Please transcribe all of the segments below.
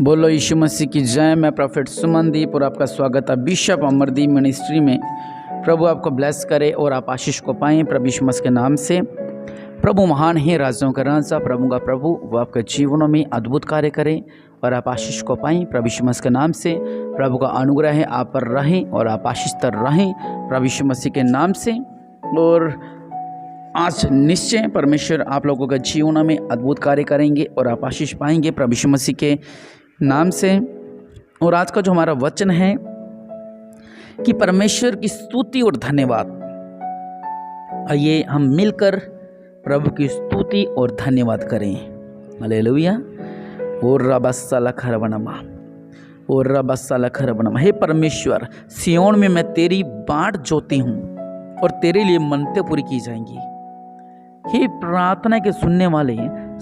बोलो यीशु मसीह की जय। मैं प्रोफेट सुमनदीप और आपका स्वागत है बिशप अमरदीप मिनिस्ट्री में। प्रभु आपको ब्लेस करे और आप आशीष को पाएं प्रभु यीशु मसीह के नाम से। प्रभु महान है, राजों का राजा, प्रभु का प्रभु, वो आपके जीवनों में अद्भुत कार्य करें और आप आशीष को पाएं प्रभु यीशु मसीह के नाम से। प्रभु का अनुग्रह है आप पर रहें और आप आशीषित रहें प्रभु यीशु मसीह के नाम से। और आज निश्चय परमेश्वर आप लोगों के जीवन में अद्भुत कार्य करेंगे और आप आशीष पाएंगे प्रभु यीशु मसीह के नाम से। और आज का जो हमारा वचन है कि परमेश्वर की स्तुति और धन्यवाद। आइए हम मिलकर प्रभु की स्तुति और धन्यवाद करें। हालेलुया। और रबस्सला खरबनमा, और रबस्सला खरबनमा। हे परमेश्वर, सियोन में मैं तेरी बाट जोती हूँ और तेरे लिए मन्नतें पूरी की जाएंगी। हे प्रार्थना के सुनने वाले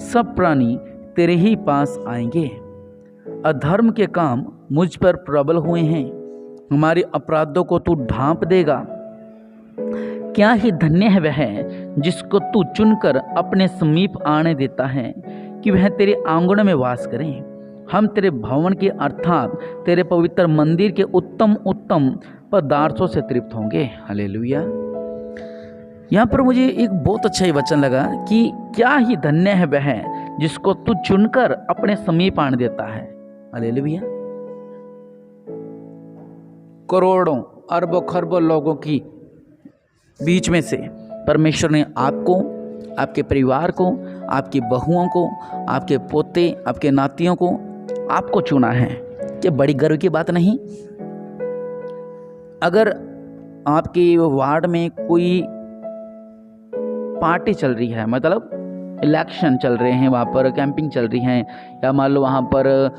सब प्राणी तेरे ही पास आएंगे। अधर्म के काम मुझ पर प्रबल हुए हैं, हमारे अपराधों को तू ढांप देगा। क्या ही धन्य है वह जिसको तू चुनकर अपने समीप आने देता है कि वह तेरे आंगन में वास करें। हम तेरे भवन के अर्थात तेरे पवित्र मंदिर के उत्तम उत्तम पदार्थों से तृप्त होंगे। हालेलुया। यहाँ पर मुझे एक बहुत अच्छा ही वचन लगा कि क्या ही धन्य है वह जिसको तू चुनकर अपने समीप आने देता है। हालेलुया। करोड़ों अरबों खरबों लोगों की बीच में से परमेश्वर ने आपको, आपके परिवार को, आपकी बहुओं को, आपके पोते, आपके नातियों को, आपको चुना है। क्या बड़ी गर्व की बात नहीं? अगर आपके वार्ड में कोई पार्टी चल रही है, मतलब इलेक्शन चल रहे हैं, वहाँ पर कैंपिंग चल रही है, या मान लो वहाँ पर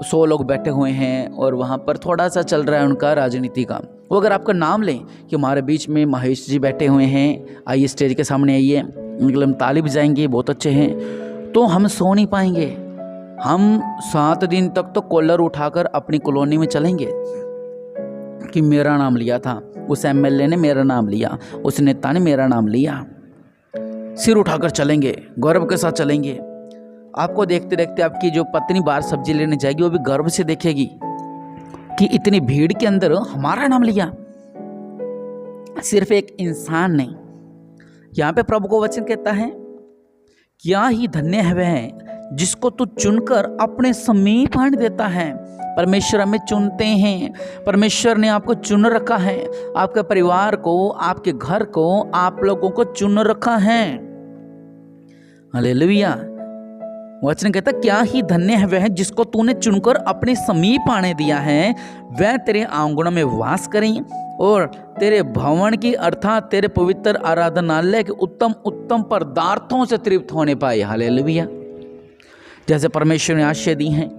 100 लोग बैठे हुए हैं और वहाँ पर थोड़ा सा चल रहा है उनका राजनीति का, वो अगर आपका नाम लें कि हमारे बीच में महेश जी बैठे हुए हैं, आइए स्टेज के सामने आइए, उनके लिए हम ताली बजाएंगे, बहुत अच्छे हैं, तो हम सो नहीं पाएंगे। हम 7 दिन तक तो कॉलर उठाकर अपनी कॉलोनी में चलेंगे कि मेरा नाम लिया था, उस एमएलए ने मेरा नाम लिया, उस नेता ने मेरा नाम लिया। सिर उठाकर चलेंगे, गौरव के साथ चलेंगे। आपको देखते देखते आपकी जो पत्नी बाहर सब्जी लेने जाएगी वो भी गर्व से देखेगी कि इतनी भीड़ के अंदर हमारा नाम लिया। सिर्फ एक इंसान नहीं, यहाँ पे प्रभु को वचन कहता है क्या ही धन्य है वह जिसको तू चुनकर अपने समीप आने देता है। परमेश्वर हमें चुनते हैं, परमेश्वर ने आपको चुन रखा है, आपके परिवार को, आपके घर को, आप लोगों को चुन रखा है। हालेलुया। वचन कहता क्या ही धन्य है वह जिसको तूने चुनकर अपने समीप आने दिया है, वह तेरे आंगनों में वास करें और तेरे भवन की अर्थात तेरे पवित्र आराधनालय के उत्तम उत्तम पदार्थों से तृप्त होने पाए। हालेलुया। जैसे परमेश्वर ने आशीष दी हैं,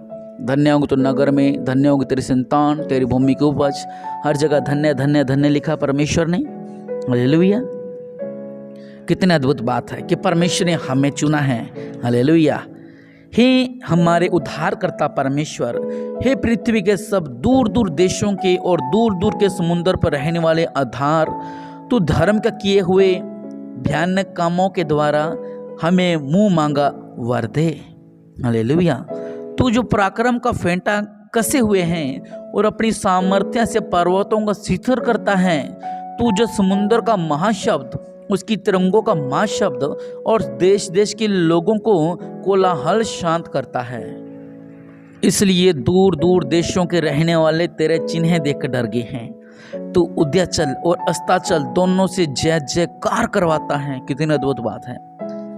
धन्य होंगे तो नगर में, धन्य होंगे तेरी संतान, तेरी भूमि की उपज, हर जगह धन्य धन्य धन्य लिखा परमेश्वर ने। हालेलुया। कितनी अद्भुत बात है कि परमेश्वर ने हमें चुना है। हालेलुया। हे हमारे उद्धारकर्ता परमेश्वर, हे पृथ्वी के सब दूर दूर देशों के और दूर दूर के समुद्र पर रहने वाले आधार, तू धर्म का किए हुए भयानक कामों के द्वारा हमें मुंह मांगा वर दे। हालेलुया। तू जो पराक्रम का फेंटा कसे हुए हैं और अपनी सामर्थ्य से पर्वतों का शिथिल करता है, तू जो समुद्र का महाशब्द, उसकी तरंगों का महाशब्द और देश देश के लोगों को कोलाहल शांत करता है। इसलिए दूर दूर देशों के रहने वाले तेरे चिन्ह देखकर डर गए हैं। तू उदयाचल और अस्ताचल दोनों से जय जयकार करवाता है। कितनी अद्भुत बात है।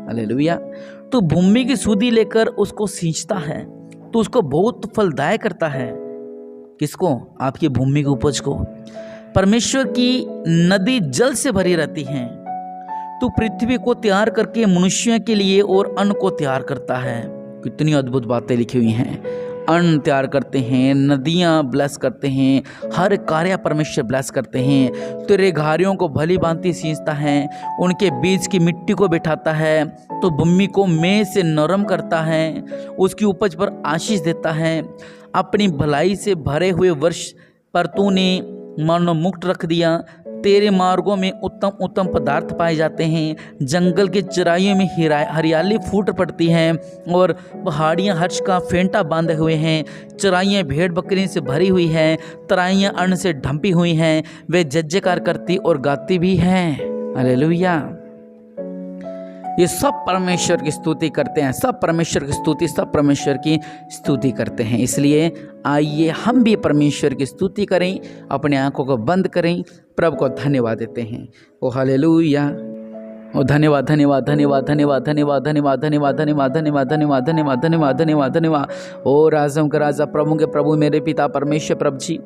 हालेलुया। तू भूमि की सुधि लेकर उसको सींचता है, तू उसको बहुत फलदायक करता है। किसको? आपकी भूमि की उपज को। परमेश्वर की नदी जल से भरी रहती है। तू पृथ्वी को तैयार करके मनुष्यों के लिए और अन्न को तैयार करता है। कितनी अद्भुत बातें लिखी हुई हैं। अन्न तैयार करते हैं, नदियाँ ब्लेस करते हैं, हर कार्य परमेश्वर ब्लेस करते हैं। तेरे घारियों को भली भांति सींचता है, उनके बीज की मिट्टी को बिठाता है, तो भूमि को मेंह से नरम करता है, उसकी उपज पर आशीष देता है। अपनी भलाई से भरे हुए वर्ष पर तूने मानो मुक्त रख दिया, तेरे मार्गों में उत्तम उत्तम पदार्थ पाए जाते हैं, जंगल की चराइयों में हरियाली फूट पड़ती है और पहाड़ियाँ हर्ष का फेंटा बांधे हुए हैं, चराइयाँ भेड़ बकरी से भरी हुई हैं, तराइयाँ अन्न से ढंपी हुई हैं, वे जय-जयकार करती और गाती भी हैं। हालेलुया। ये सब परमेश्वर की स्तुति करते हैं, सब परमेश्वर की स्तुति, सब परमेश्वर की स्तुति करते हैं। इसलिए आइए हम भी परमेश्वर की स्तुति करें, अपने आंखों को बंद करें, प्रभु को धन्यवाद देते हैं। ओ हालेलुया। ओ धन्यवाद धन्यवाद धन्यवाद धन्यवाद धन्यवाद धन्यवाद धन्यवाद धन्यवाद धन्यवाद धन्यवाद धन्यवाद धन्यवाद धन्यवाद धन्यवाद। ओ राजाओं के राजा, प्रभु के प्रभु, मेरे पिता परमेश्वर प्रभु जी,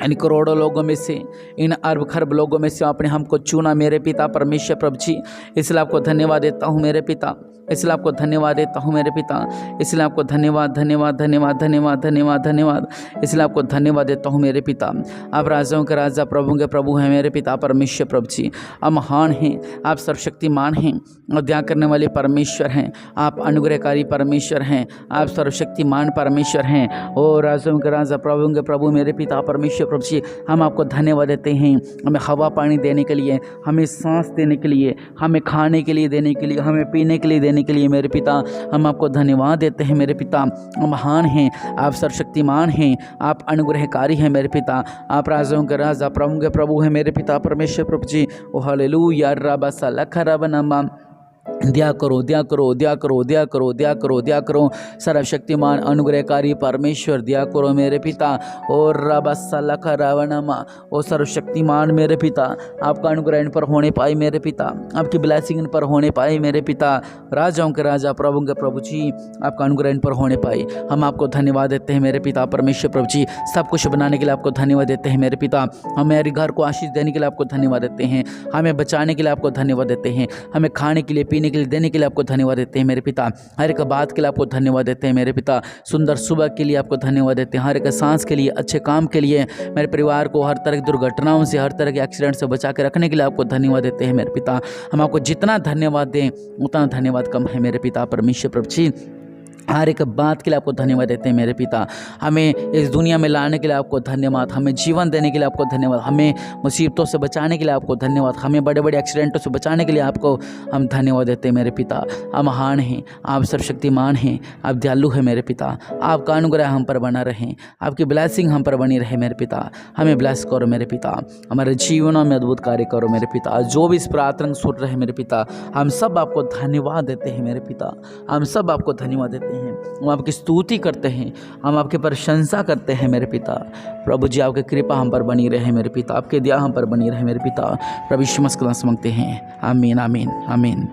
इन करोड़ों लोगों में से, इन अरब खरब लोगों में से आपने हमको चुना मेरे पिता परमेश्वर प्रभु जी, इसलिए आपको धन्यवाद देता हूँ मेरे पिता, इसलिए आपको धन्यवाद देता हूँ मेरे पिता, इसलिए आपको धन्यवाद धन्यवाद धन्यवाद धन्यवाद धन्यवाद धन्यवाद, इसलिए आपको धन्यवाद देता हूँ मेरे पिता। आप राजाओं के राजा, प्रभु के प्रभु हैं मेरे पिता परमेश्वर प्रभु जी। आप महान हैं, आप सर्वशक्तिमान हैं, अध्ययन करने वाले परमेश्वर हैं, आप अनुग्रहकारी परमेश्वर हैं, आप सर्वशक्तिमान परमेश्वर हैं। ओ राजाओं के राजा, प्रभु के प्रभु मेरे पिता परमेश्वर प्रभु जी, हम आपको धन्यवाद देते हैं, हमें हवा पानी देने के लिए, हमें सांस देने के लिए, हमें खाने के लिए देने के लिए, हमें पीने के लिए देने के लिए मेरे पिता, हम आपको धन्यवाद देते हैं मेरे पिता। महान हैं, आप सर्वशक्तिमान हैं, आप अनुग्रहकारी हैं मेरे पिता, आप राजाओं के राजा, प्रभु के प्रभु हैं मेरे पिता परमेश्वर प्रभु जी। ओ हालेलुया। रबा सा खरब नमा, दया करो दया करो दया करो दया करो दया करो दया करो, सर्वशक्तिमान अनुग्रहकारी परमेश्वर दया करो मेरे पिता। और रबा रावणमा, ओ सर्वशक्तिमान मेरे पिता, आपका अनुग्रह इन पर होने पाए मेरे पिता, आपकी ब्लेसिंग इन पर होने पाए मेरे पिता। राजाओं के राजा, प्रभु के प्रभु जी, आपका अनुग्रह इन पर होने पाए। हम आपको धन्यवाद देते हैं मेरे पिता परमेश्वर प्रभु जी, सब कुछ बनाने के लिए आपको धन्यवाद देते हैं मेरे पिता। हमारे घर को आशीष देने के लिए आपको धन्यवाद देते हैं, हमें बचाने के लिए आपको धन्यवाद देते हैं, हमें खाने के लिए पीने के लिए देने के लिए आपको धन्यवाद देते हैं मेरे पिता। हर एक बात के लिए आपको धन्यवाद देते हैं मेरे पिता। सुंदर सुबह के लिए आपको धन्यवाद देते हैं, हर एक सांस के लिए, अच्छे काम के लिए, मेरे परिवार को हर तरह की दुर्घटनाओं से, हर तरह के एक्सीडेंट से बचा के रखने के लिए आपको धन्यवाद देते हैं मेरे पिता। हम आपको जितना धन्यवाद दें उतना धन्यवाद कम है मेरे पिता परमेश्वर प्रभु जी। हर एक बात के लिए आपको धन्यवाद देते हैं मेरे पिता। हमें इस दुनिया में लाने के लिए आपको धन्यवाद, हमें जीवन देने के लिए आपको धन्यवाद, हमें मुसीबतों से बचाने के लिए आपको धन्यवाद, हमें बड़े बड़े एक्सीडेंटों से बचाने के लिए आपको हम धन्यवाद देते हैं मेरे पिता। आप महान हैं, आप सर्वशक्तिमान हैं, आप दयालु हैं मेरे पिता। आपका अनुग्रह हम पर बना रहे, आपकी ब्लेसिंग हम पर बनी रहे मेरे पिता। हमें ब्लेस करो मेरे पिता, हमारे जीवनों में अद्भुत कार्य करो मेरे पिता। जो भी इस प्रार्थना सुन रहे मेरे पिता, हम सब आपको धन्यवाद देते हैं मेरे पिता, हम सब आपको धन्यवाद देते हैं, हम आपकी स्तुति करते हैं, हम आपकी प्रशंसा करते हैं मेरे पिता। प्रभु जी, आपकी कृपा हम पर बनी रहे मेरे पिता, आपके दया हम पर बनी रहे मेरे पिता। प्रभु यीशु मसीह के नाम से मांगते हैं, आमीन आमीन आमीन।